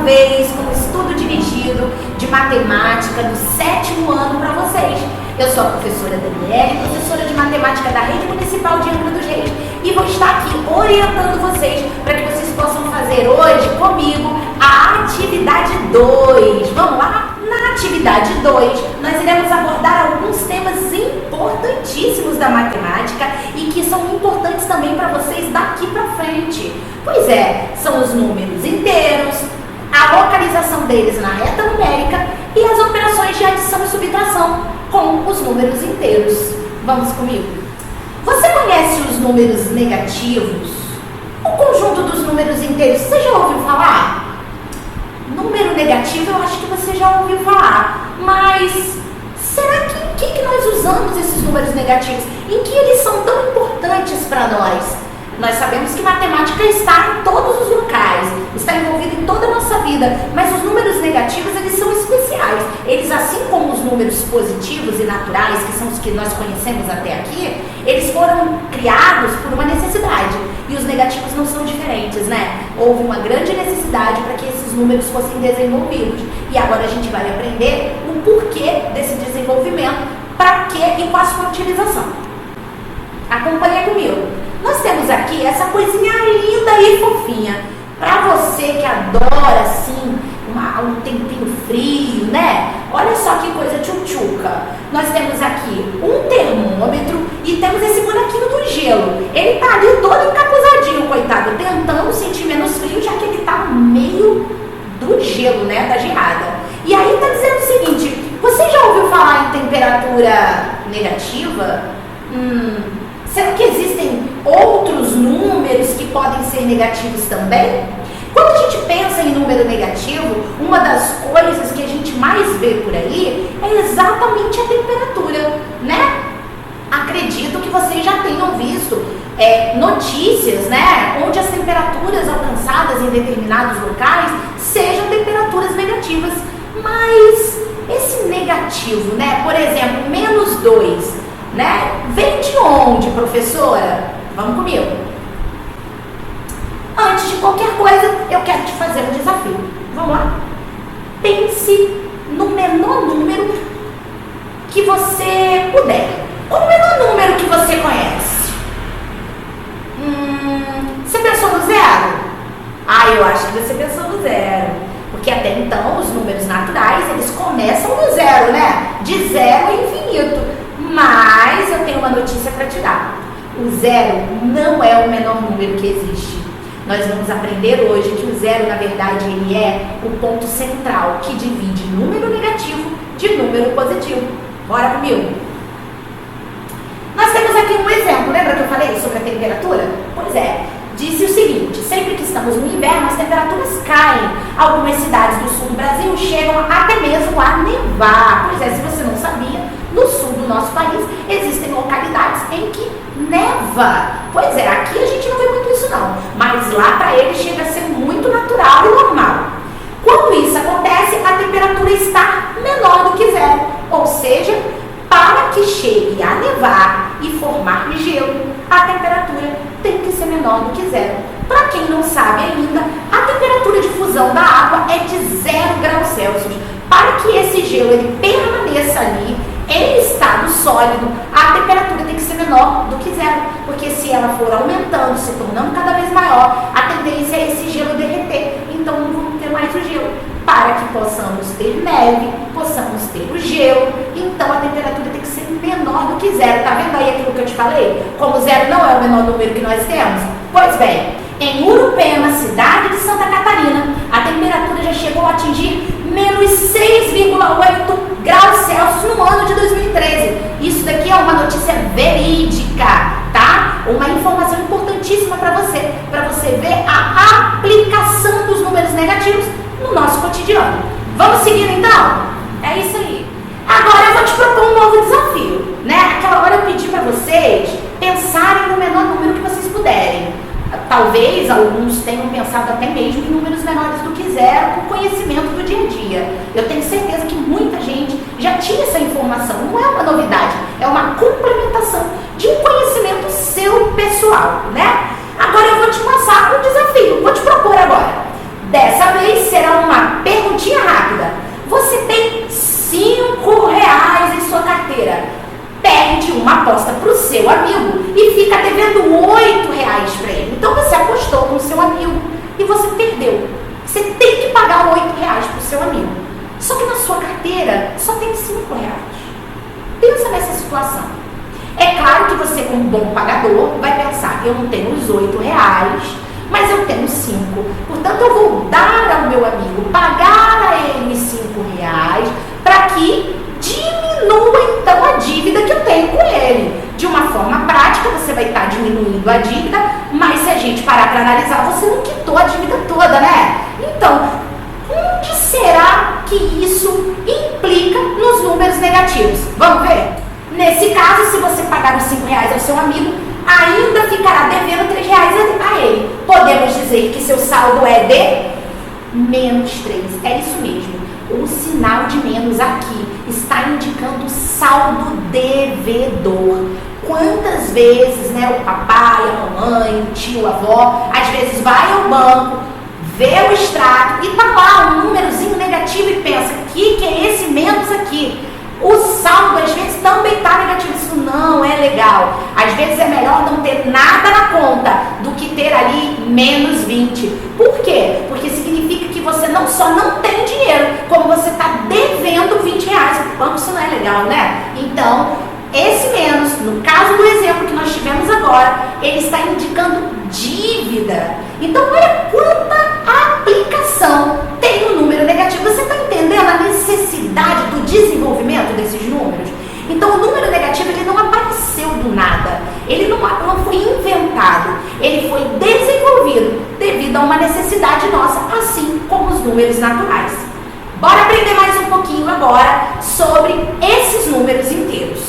vez com um estudo dirigido de matemática do 7º ano para vocês. Eu sou a professora Daniele, professora de matemática da Rede Municipal de Angra dos Reis, e vou estar aqui orientando vocês para que vocês possam fazer hoje comigo a atividade 2. Vamos lá? Na atividade 2, nós iremos abordar alguns temas importantíssimos da matemática e que são importantes também para vocês daqui para frente. Pois é, são os números inteiros, a localização deles na reta numérica e as operações de adição e subtração com os números inteiros. Vamos comigo? Você conhece os números negativos? O conjunto dos números inteiros, você já ouviu falar? Número negativo eu acho que você já ouviu falar, mas será que em que nós usamos esses números negativos? Em que eles são tão importantes para nós? Nós sabemos que matemática está em todos os locais, está envolvida em toda a nossa vida, mas os números negativos, eles são especiais. Eles, assim como os números positivos e naturais, que são os que nós conhecemos até aqui, eles foram criados por uma necessidade. E os negativos não são diferentes, né? Houve uma grande necessidade para que esses números fossem desenvolvidos. E agora a gente vai aprender o porquê desse desenvolvimento, para quê e qual a sua utilização. Acompanha comigo. Nós temos aqui essa coisinha linda e fofinha. Para você que adora, assim, um tempinho frio, né? Olha só que coisa tchutchuca. Nós temos aqui um termômetro e temos esse bonequinho do gelo. Ele tá ali todo encapusadinho, coitado, tentando sentir menos frio, já que ele tá no meio do gelo, né? Da geada. E aí tá dizendo o seguinte: você já ouviu falar em temperatura negativa? Será que existem outros números que podem ser negativos também? Quando a gente pensa em número negativo, uma das coisas que a gente mais vê por aí é exatamente a temperatura, né? Acredito que vocês já tenham visto notícias, né, onde as temperaturas alcançadas em determinados locais sejam temperaturas negativas. Mas esse negativo, né, por exemplo, -2, né? Vem de onde, professora? Vamos comigo. Antes de qualquer coisa, eu quero te fazer um desafio. Vamos lá? Pense no menor número que você puder. Qual o menor número que você conhece? Você pensou no zero? Eu acho que você pensou no zero. Porque até então, os números naturais, eles começam no zero, né? De zero a infinito. Mas eu tenho uma notícia para te dar. O zero não é o menor número que existe. Nós vamos aprender hoje que o zero, na verdade, ele é o ponto central que divide número negativo de número positivo. Bora comigo? Nós temos aqui um exemplo. Lembra que eu falei sobre a temperatura? Pois é. Disse o seguinte: sempre que estamos no inverno, as temperaturas caem. Algumas cidades do sul do Brasil chegam até mesmo a nevar. Pois é, se você não sabia, no sul do nosso país existem localidades em que neva. Pois é, aqui a gente não vê muito isso não, mas lá para eles chega a ser muito natural e normal. Quando isso acontece, a temperatura está menor do que zero, ou seja, para que chegue a nevar e formar gelo, a temperatura tem que ser menor do que zero. Para quem não sabe ainda, a temperatura de fusão da água é de 0 graus Celsius. Para que esse gelo ele permaneça ali em estado sólido, a temperatura tem que ser menor do que zero, porque se ela for aumentando, se tornando cada vez maior, a tendência é esse gelo derreter, então não vamos ter mais o gelo. Para que possamos ter neve, possamos ter o gelo, então a temperatura tem que ser menor do que zero. Tá vendo aí aquilo que eu te falei? Como zero não é o menor número que nós temos? Pois bem, em Urupema, cidade de Santa Catarina, a temperatura já chegou a atingir -6,8 graus Celsius no ano de 2013. Isso daqui é uma notícia verídica, tá? Uma informação importantíssima para você ver a aplicação dos números negativos no nosso cotidiano. Vamos seguir então? É isso aí. Agora eu vou te propor um novo desafio, né? Aquela hora eu pedi para vocês pensarem no menor número que vocês puderem. Talvez alguns tenham pensado até mesmo em números menores do que zero, com conhecimento do dia a dia. Eu tenho certeza que muita gente já tinha essa informação. Não é uma novidade, é uma complementação de um conhecimento seu pessoal, né? Agora eu vou te passar um desafio, vou te propor agora. Dessa vez será uma perde uma aposta para o seu amigo e fica devendo R$8 para ele. Então você apostou com o seu amigo e você perdeu. Você tem que pagar R$8 para o seu amigo. Só que na sua carteira só tem R$5. Pensa nessa situação. É claro que você, como bom pagador, vai pensar, eu não tenho os R$8, mas eu tenho 5. Portanto, eu vou dar ao meu amigo, pagar a ele R$5 para que diminua então a dívida que eu tenho com ele. De uma forma prática, você vai estar diminuindo a dívida, mas se a gente parar para analisar, você não quitou a dívida toda, né? Então, onde será que isso implica nos números negativos? Vamos ver? Nesse caso, se você pagar os R$5 ao seu amigo, ainda ficará devendo R$3 a ele. Podemos dizer que seu saldo é de -3. É isso mesmo. O sinal de menos aqui está indicando saldo devedor. Quantas vezes, né, o papai, a mamãe, o tio, a avó, às vezes vai ao banco, vê o extrato e tá lá um númerozinho negativo e pensa, que é esse menos aqui? O saldo às vezes também está negativo. Isso não é legal. Às vezes é melhor não ter nada na conta do que ter ali -20. Por quê? Porque significa que você não só não tem dinheiro, como você está devendo R$20 para o banco. Isso não é legal, né? Então, esse menos, no caso do exemplo que nós tivemos agora, ele está indicando dívida. Então, olha quanta aplicação tem no número negativo. Você está entendendo a necessidade do desenvolvimento desses números? Então, o número negativo ele não apareceu do nada. Ele não foi inventado. Ele foi desenvolvido devido a uma necessidade nossa, assim como os números naturais. Bora aprender mais um pouquinho agora sobre esses números inteiros.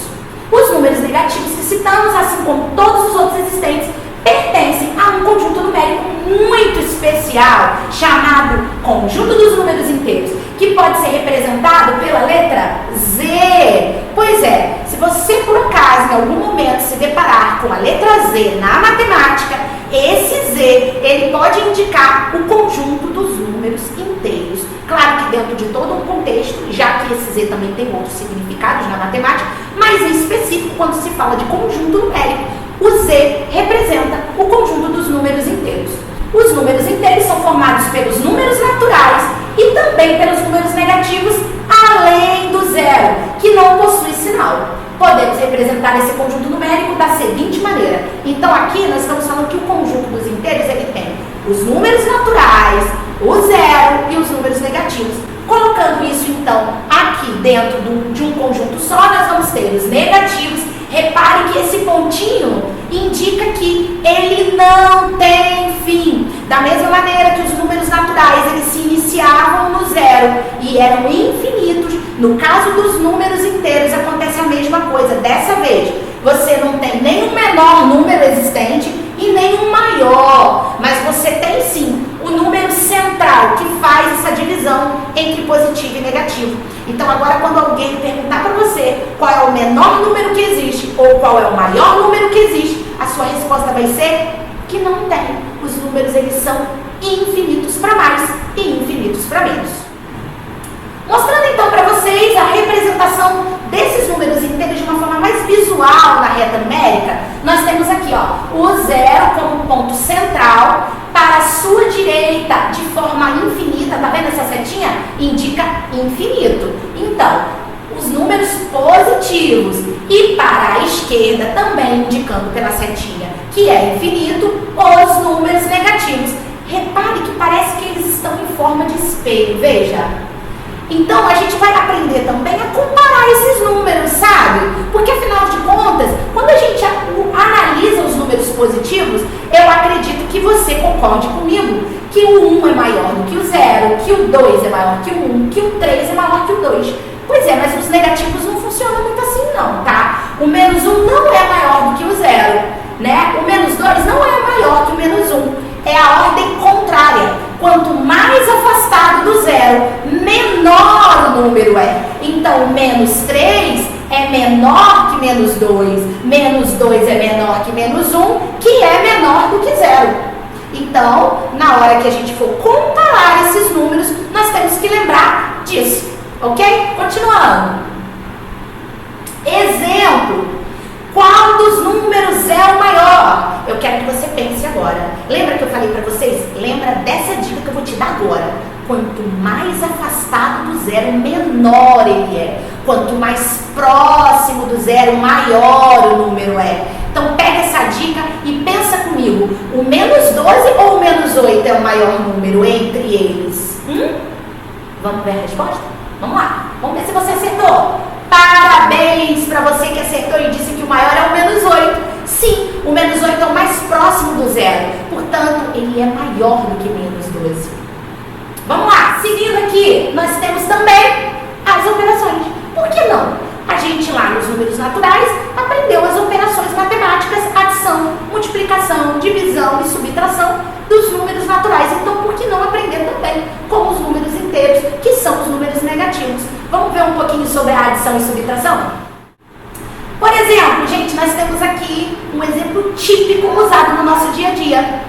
Os números negativos que citamos, assim como todos os outros existentes, pertencem a um conjunto numérico muito especial, chamado conjunto dos números inteiros, que pode ser representado pela letra Z. Pois é, se você por acaso em algum momento se deparar com a letra Z na matemática, esse Z ele pode indicar o conjunto dos números inteiros. Claro que dentro de todo um contexto, já que esse Z também tem outros significados na matemática, mas em específico quando se fala de conjunto numérico, o Z representa o conjunto dos números inteiros. Os números inteiros são formados pelos números naturais e também pelos números negativos, além do zero, que não possui sinal. Podemos representar esse conjunto numérico da seguinte maneira. Então aqui nós estamos falando que o conjunto dos inteiros ele tem os números naturais, o zero e os números negativos. Colocando isso então aqui dentro de um conjunto só, nós vamos ter os negativos. Repare que esse pontinho indica que ele não tem fim. Da mesma maneira que os números naturais, eles se iniciavam no zero e eram infinitos. No caso dos números inteiros, acontece a mesma coisa. Dessa vez, você não tem nem o menor número existente e nem o maior. Mas você tem sim o número central, que faz essa divisão entre positivo e negativo. Então agora quando alguém perguntar para você qual é o menor número que existe ou qual é o maior número que existe, a sua resposta vai ser que não tem. Os números eles são infinitos para mais e infinitos para menos. Mostrando então para vocês a representação desses números inteiros de uma forma mais visual na reta numérica, nós temos aqui ó, o zero como ponto central. Para a sua direita, de forma infinita, tá vendo essa setinha? Indica infinito. Então, os números positivos e para a esquerda, também indicando pela setinha que é infinito, os números negativos. Repare que parece que eles estão em forma de espelho, veja. Então, a gente vai aprender também a comparar esses números, sabe? Porque, afinal de contas, quando a gente analisa os números positivos, eu acredito que você concorde comigo que o 1 é maior do que o 0, que o 2 é maior que o 1, que o 3 é maior que o 2. Pois é, mas os negativos não funcionam muito assim não, tá? O -1 não é maior do que o 0, né? O -2 não é maior que o -1. É a ordem contrária. Quanto mais afastado do zero, menor o número é. Então, -3 é menor que -2. -2 é menor que -1, que é menor do que 0. Então, na hora que a gente for comparar esses números, nós temos que lembrar disso. Ok? Continuando. Exemplo. mais afastado do zero, menor ele é. Quanto mais próximo do zero, maior o número é. Então pega essa dica e pensa comigo. O menos 12 ou o menos 8 é o maior número entre eles? Vamos ver a resposta? Vamos lá. Vamos ver se você acertou. Parabéns para você que acertou e disse que o maior é o menos 8. Sim, o menos 8 é o mais próximo do zero. Portanto, ele é maior do que menos 12. Vamos lá. Seguindo aqui, nós temos também as operações. Por que não? A gente lá nos números naturais aprendeu as operações matemáticas, adição, multiplicação, divisão e subtração dos números naturais. Então, por que não aprender também com os números inteiros, que são os números negativos? Vamos ver um pouquinho sobre a adição e subtração? Por exemplo, gente, nós temos aqui um exemplo típico usado no nosso dia a dia.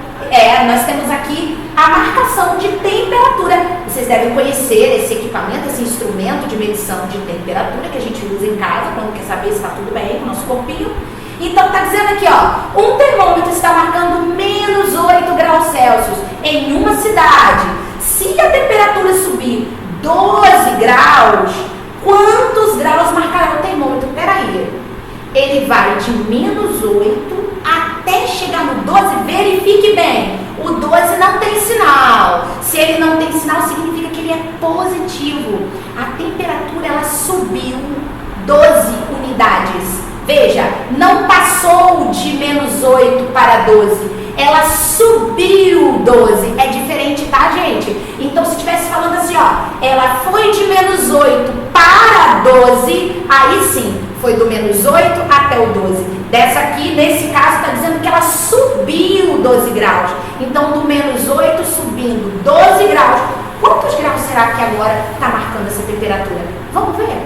Nós temos aqui a marcação de temperatura. Vocês devem conhecer esse equipamento, esse instrumento de medição de temperatura que a gente usa em casa quando quer saber se está tudo bem com o nosso corpinho. Então está dizendo aqui, ó, um termômetro está marcando menos 8 graus Celsius em uma cidade. Se a temperatura subir 12 graus, quantos graus marcará o termômetro? Peraí, ele vai de menos 8 até chegar no 12, verifique bem, o 12 não tem sinal. Se ele não tem sinal, significa que ele é positivo. A temperatura, ela subiu 12 unidades. Veja, não passou de menos 8 para 12, ela subiu 12. É diferente, tá, gente? Então, se estivesse falando assim, ó, ela foi de menos 8 para 12, aí sim, foi do menos 8 até o 12. Dessa aqui, nesse caso, está dizendo que ela subiu 12 graus. Então, do menos 8 subindo 12 graus. Quantos graus será que agora está marcando essa temperatura? Vamos ver.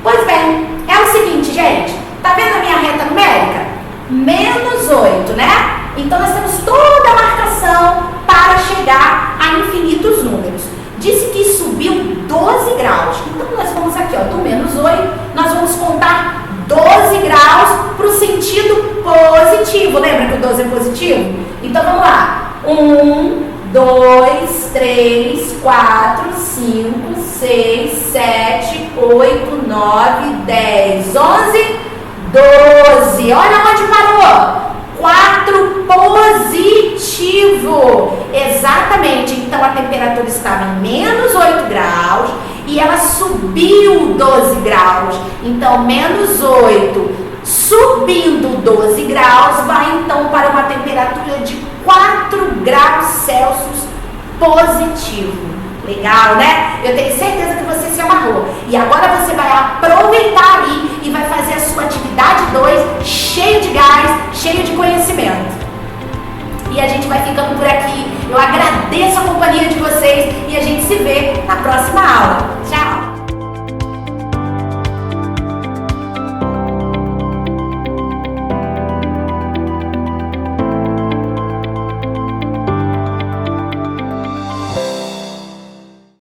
Pois bem, é o seguinte, gente. Tá vendo a minha reta numérica? Menos 8, né? Então, nós temos toda a marcação para chegar a infinitos números. Disse que subiu 12 graus. Então, nós vamos aqui, ó, do menos 8, nós vamos contar 12 graus para o sentido positivo. Lembra que o 12 é positivo? Então, vamos lá. 1, 2, 3, 4, 5, 6, 7, 8, 9, 10, 11, 12. Olha onde parou. 4 positivo. Exatamente. Então, a temperatura estava em menos 8 graus e ela subiu 12 graus. Então, menos 8 subindo 12 graus vai então para uma temperatura de 4 graus Celsius positivo. Legal, né? Eu tenho certeza que você se amarrou. E agora você vai aproveitar ali e vai fazer a sua atividade 2 cheio de gás, cheio de conhecimento. E a gente vai ficando por aqui. Eu agradeço a companhia de vocês e a gente se vê na próxima aula.